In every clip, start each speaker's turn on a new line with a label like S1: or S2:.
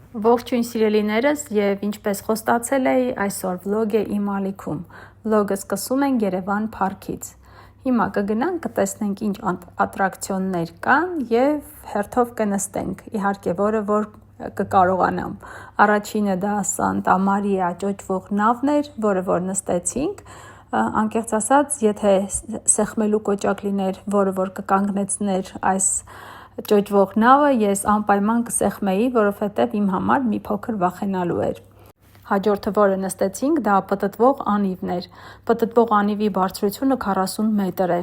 S1: Ողջույն սիրելիներս եւ ինչպես խոստացել էի, այսօր վլոգ է իմ ալիքում։ Վլոգը սկսում ենք Երևան парքից։ Հիմա կգնանք, կտեսնենք ինչ ատրակցիոններ կան եւ հերթով կնստենք։ Իհարկե, որ կկարողանամ։ Առաջինը դա Սանտա Մարիա ճոճվող նավն էր, որը որ նստեցինք։ Անկեղծ ասած, եթե սեղմելու կոճակ լիներ, որը որ կկանգնեցներ այս ճոճվող նավը, ես անպայման կսեղմեի, որովհետև իմ համար մի փոքր վախենալու էր։ Հաջորդը, որը նստեցինք, դա պտտվող անիվն էր։ Պտտվող անիվի բարձրությունը 40 մետր է։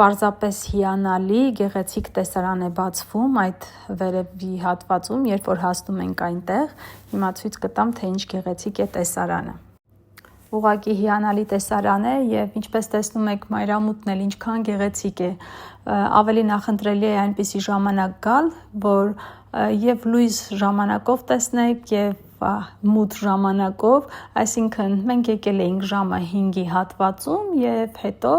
S1: Պարզապես հիանալի, գեղեցիկ տեսարան է բացվում այդ վերևի հատվածում, երբ որ հասնում ենք այնտեղ։ Հիմա ցույց կտամ, թե ինչ գեղեցիկ է տեսարանը։ Ուղղակի հիանալի տեսարան է եւ ինչպես տեսնում եք, մայրամուտն էլ ինչքան գեղեցիկ է։ Ավելի նախընտրելի է այնպիսի ժամանակ գալ, որ եւ լույս ժամանակով տեսնեք եւ մութ ժամանակով, այսինքն մենք եկել էինք ժամը 5-ի հատվածում եւ հետո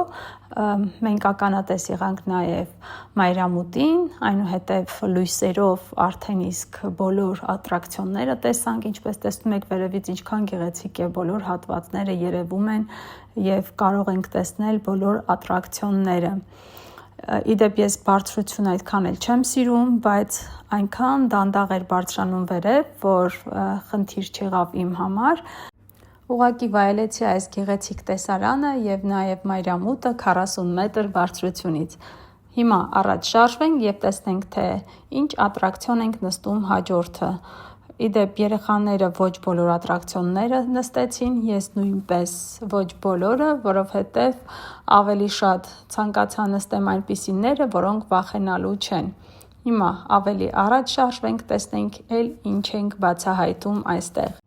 S1: մենք ականատես եղանք նաեւ մայրամուտին, այնուհետեւ լույսերով արդեն իսկ բոլոր ատրակցիոնները տեսանք, ինչպես տեսնում եք վերևից ինչքան գեղեցիկ է, բոլոր հատվածները երևում են եւ կարող ենք տեսնել բոլոր ատրակցիոնները։ Իդեպ ես բարձրություն այդքան էլ չեմ սիրում, բայց այնքան դանդաղ էր բարձրանում վերև, որ խնդիր չեղավ իմ համար։ Ուղղակի վայելեցի այս գեղեցիկ տեսարանը եւ նաեւ մայրամուտը 40 մետր բարձրությունից։ Հիմա առաջ շարժվենք եւ տեսնենք, թե ինչ ատրակցիոն ենք նստում հաջորդը։ Իդեպ երեխաները ոչ բոլոր ատրակցիոնները նստեցին, ես նույնպես ոչ բոլորը, որովհետև ավելի շատ ցանկացա նստեմ այնպիսիները, որոնք վախենալու չեն։ Հիմա ավելի առաջ շարժվենք, տեսնենք ինչ ենք բացահայտում այստեղ։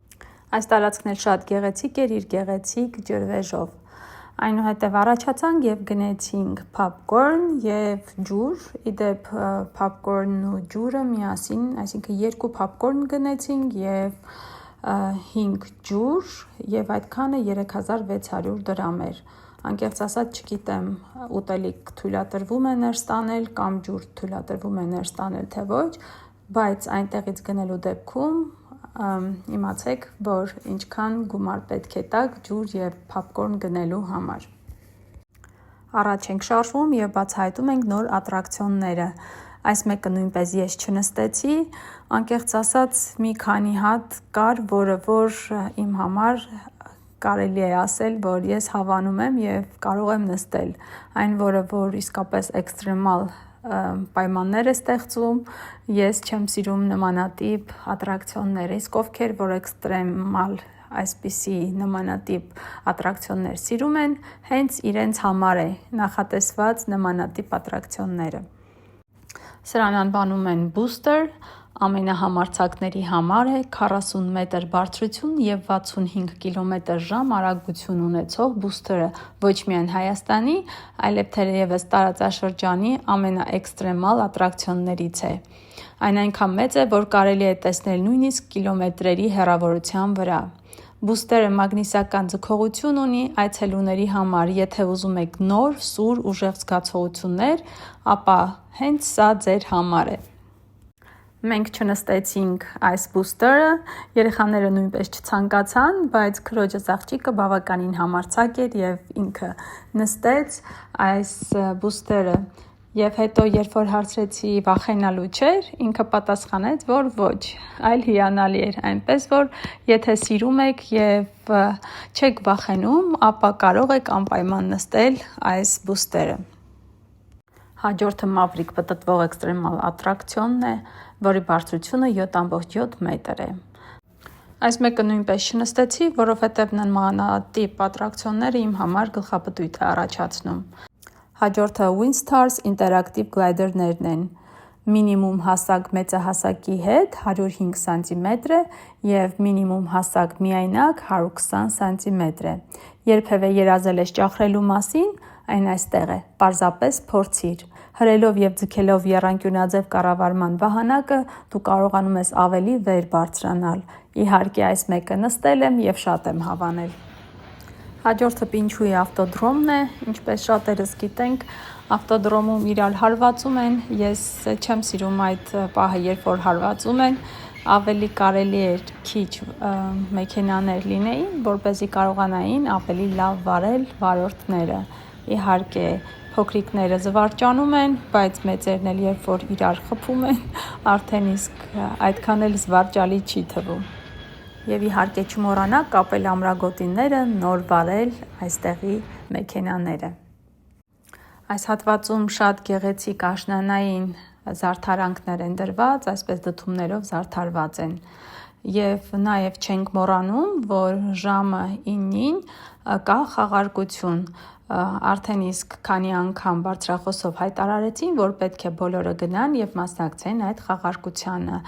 S1: Այս տարածքն էլ շատ գեղեցիկ էր իր գեղեցիկ ջրվեժով։ Այնուհետև առաջացանք եւ գնեցինք popcorn եւ ջուր։ Իդեպ popcorn-ն ու ջուրը միասին, այսինքն 2 popcorn գնեցինք եւ 5 ջուր եւ այդքանը 3600 դրամ էր։ Անկեղծ ասած չգիտեմ, ուտելիք թույլատրվում է ներս տանել կամ ջուր թույլատրվում է ներս տանել, թե ոչ, բայց այնտեղից գնելու դեպքում իմացեք, որ ինչքան գումար պետք է տաք ջուր եւ popcorn գնելու համար։ Առաջ ենք շարժվում եւ բացահայտում ենք նոր ատրակցիոնները։ Այս մեկը նույնպես ես չնստեցի, անկեղծ ասած մի քանի հատ կար, որը որ իմ համար կարելի է ասել, որ ես հավանում եմ եւ կարող եմ նստել։ Այն, որը որ իսկապես էքստրեմալ պայմաններ է ստեղծում, ես չեմ սիրում նմանատիպ ատրակցիոններ, իսկ ովքեր որ էքստրեմալ այսպիսի նմանատիպ ատրակցիոններ սիրում են, հենց իրենց համար է նախատեսված նմանատիպ ատրակցիոնները։ Սրան անվանում են booster, ամենահամարձակների համար է, 40 մետր բարձրություն եւ 65 կմ/ժ արագություն ունեցող բուստերը ոչ միայն Հայաստանի, այլև թերևս տարածաշրջանի ամենաէքստրեմալ ատրակցիոններից է։ Այն այնքան մեծ է, որ կարելի է տեսնել նույնիսկ կիլոմետրերի հեռավորության վրա։ Բուստերը մագնիսական ձգողություն ունի այցելուների համար, եթե ուզում եք նոր, սուր, ուժեղ զգացողություններ, ապա հենց սա ձեր համար է։ Մենք չնստեցինք այս բուստերը, երեխաները նույնպես չցանկացան, բայց քրոջս աղջիկը բավականին համարձակ էր եւ ինքը նստեց այս բուստերը։ Եվ հետո, երբ որ հարցրեցի վախենալու չէր, ինքը պատասխանեց, որ ոչ, այլ հիանալի էր, այնպես որ եթե սիրում եք եւ չեք վախենում, ապա կարող եք անպայման նստել այս բուստերը։ Հաջորդը Maverick պտտվող էքստրեմալ ատրակցիոնն է, որի բարձրությունը 7.7 մետր է։ Այս մեկը նույնպես չնստեցի, որովհետև նմանատիպ ատրակցիոնները իմ համար գլխապտույտ է առաջացնում։ Հաջորդը WindStars ինտերակտիվ գլայդերներն են։ Մինիմում հասակ մեծահասակի հետ 105 սանտիմետր է եւ մինիմում հասակ միայնակ 120 սանտիմետր է։ Երբևէ երազել ես ճախրելու մասին, այն այստեղ է, պարզապես փորձիր։ Հրելով եւ ձգելով եռանկյունաձև կառավարման վահանակը դու կարողանում ես ավելի վեր բարձրանալ։ Իհարկե այս մեկը նստել եմ եւ շատ եմ հավանել։ Հաջորդը Պինչուի ավտոդրոմն է, ինչպես շատերս գիտենք, ավտոդրոմում իրար հարվածում են, ես չեմ սիրում այդ պահը, երբ որ հարվածում են, ավելի կարելի էր քիչ մեքենաներ լինեին, որպեսզի կարողանային ավելի լավ վարել վարորդները։ Իհարկե, փոքրիկները զվարճանում են, բայց մեծերն էլ երբ որ իրար խփում են, արդեն իսկ այդքան էլ զվարճալի չի թվում։ Եվ իհարկե չմոռանաք կապել ամրագոտիները, նոր վարել այստեղի մեքենաները։ Այս հատվածում շատ գեղեցիկ աշնանային զարդարանքներ են դրված, այսպես դդումներով զարդարված են։ Եվ նաև չենք մոռանում, որ ժամը 9-ին կա խաղարկություն։ Արդեն իսկ քանի անգամ բարձրախոսով հայտարարեցին, որ պետք է բոլորը գնան եւ մասնակցեն այդ խաղարկությանը։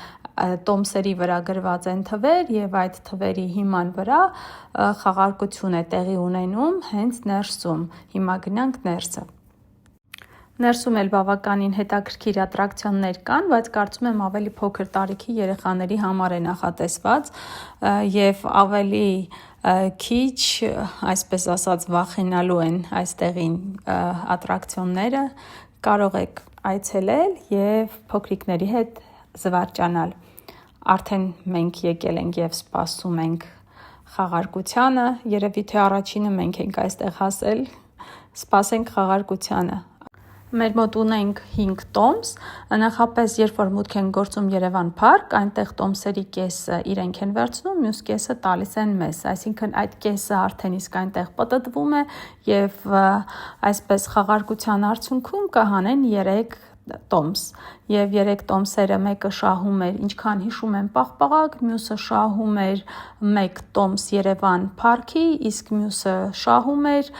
S1: Տոմսերի վրա գրված են թվեր եւ այդ թվերի հիման վրա խաղարկություն է տեղի ունենում հենց ներսում։ Հիմա գնանք ներսը։ Ներսում էլ բավականին հետաքրքիր ատրակցիոններ կան, բայց կարծում եմ ավելի փոքր տարիքի երեխաների համար է նախատեսված եւ ավելի քիչ, այսպես ասած, վախենալու են այստեղին ատրակցիոնները, կարող եք այցելել եւ փոքրիկների հետ զվարճանալ։ Արդեն մենք եկել ենք եւ սպասում ենք խաղարկությանը, երևի թե առաջինը մենք ենք այստեղ հասել, սպասենք խաղարկությանը։ Մեր մոտ ունենք 5 տոմս, նախապես երբ որ մուտք են գործում Երևան Փարք, այնտեղ տոմսերի կեսը իրենք են վերցնում, մյուս կեսը տալիս են մեզ, այսինքն այդ կեսը արդեն իսկ այնտեղ պտտվում է եւ այսպես խաղարկության արդյունքում կհանեն 3 տոմս եւ 3 տոմսերը մեկը շահում էր, ինչքան հիշում եմ, Պաղպաղակ, մյուսը շահում էր 1 տոմս Երևան Փարքի, իսկ մյուսը շահում էր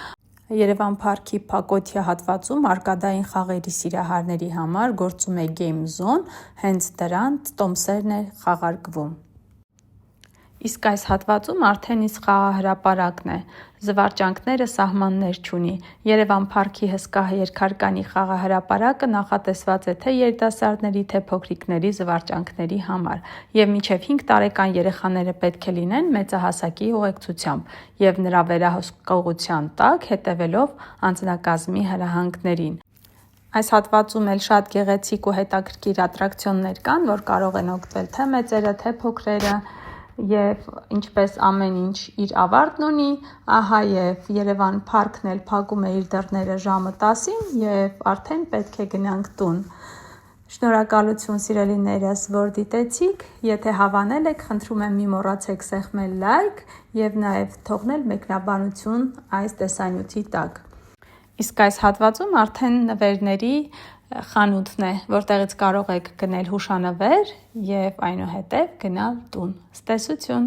S1: Երևան Փարքի Փակոթյա հատվածում արկադային խաղերի սիրահարների համար գործում է Game Zone, հենց դրանց տոմսերն է խաղարկվում։ Իսկ այս հատվածում արդեն իսկ խաղահրապարակն է, զվարճանքները սահմաններ չունի։ Երևան Փարքի հսկա երկհարկանի խաղահրապարակը նախատեսված է թե երիտասարդների, թե փոքրիկների զվարճանքների համար, եւ մինչեւ 5 տարեկան երեխաները պետք է լինեն մեծահասակի ուղեկցությամբ եւ նրա վերահսկողության տակ հետևելով անձնակազմի հրահանգներին։ Այս հատվածում էլ շատ գեղեցիկ ու հետաքրքիր ատրակցիոններ կան, որ կարող են օգտվել թե մեծերը, թե փոքրերը, եւ ինչպես ամեն ինչ իր ավարտն ունի, ահա եւ Երևան Փարքն էլ փակում է իր դռները ժամը 10-ին եւ արդեն պետք է գնանք տուն։ Շնորհակալություն սիրելիներս, որ դիտեցիք, եթե հավանել եք, խնդրում եմ մի մոռացեք սեղմել լայք եւ նաեւ թողնել մեկնաբանություն այս տեսանյութի տակ։ Իսկ այս հատվածում արդեն նվերների խանութն է, որտեղից կարող եք գնել հուշանվեր եւ այնուհետեւ գնալ տուն։ Ցտեսություն։